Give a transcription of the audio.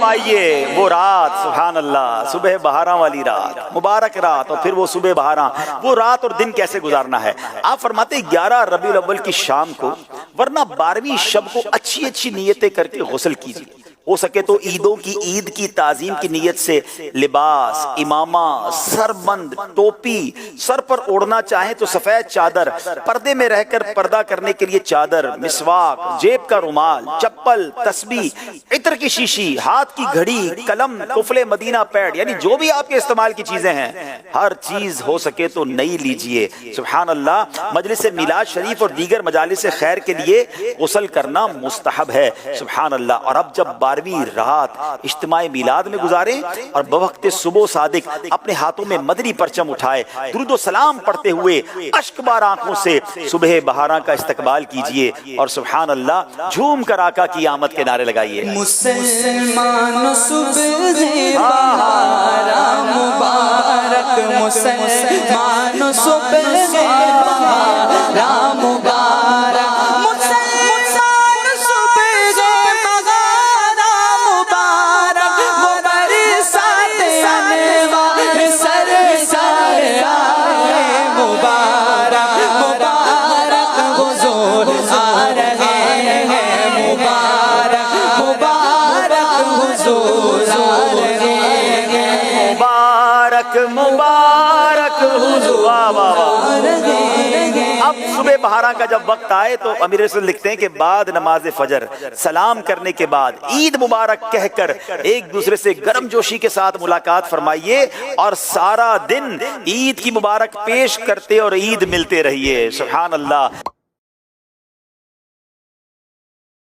فرمائیے وہ رات، سبحان اللہ، صبح بہاراں والی رات، مبارک رات، اور پھر وہ صبح بہاراں، وہ رات اور دن کیسے گزارنا ہے۔ آپ فرماتے 11 ربیع الاول کی شام کو، ورنہ 12ویں شب کو اچھی اچھی نیتیں کر کے غسل کیجیے۔ ہو سکے تو عیدوں کی عید کی تعظیم کی نیت سے لباس، امامہ، سربند، ٹوپی، سر پر اوڑھنا چاہیں تو سفید چادر، پردے میں رہ کر پردہ کرنے کے لیے چادر، مسواک، جیب کا رومال، چپل، تسبیح، عطر کی شیشی، ہاتھ کی گھڑی، قلم، قفل مدینہ پیڈ، یعنی جو بھی آپ کے استعمال کی چیزیں ہیں ہر چیز ہو سکے تو نئی لیجئے۔ سبحان اللہ، مجلس میلاد شریف اور دیگر مجالس خیر کے لیے غسل کرنا مستحب ہے۔ سبحان اللہ۔ اور اب جب 12ویں رات اجتماع میلاد میں گزاریں اور بوقت صبح صادق اپنے ہاتھوں میں مدنی پرچم اٹھائے، درود و سلام پڑھتے ہوئے اشک بار آنکھوں سے صبح بہاراں کا استقبال کیجئے اور سبحان اللہ جھوم کر آقا کی آمد کے نعرے لگائیے۔ مسلمان صبح بہاراں مبارک، مسلمان صبح بہاراں مبارک، مبارک حضور۔ اب صبح بہاراں کا جب وقت آئے تو امیر رسول لکھتے ہیں کہ بعد نماز فجر سلام کرنے کے بعد عید مبارک کہہ کر ایک دوسرے سے گرم جوشی کے ساتھ ملاقات فرمائیے اور سارا دن عید کی مبارک پیش کرتے اور عید ملتے رہیے۔ سبحان اللہ۔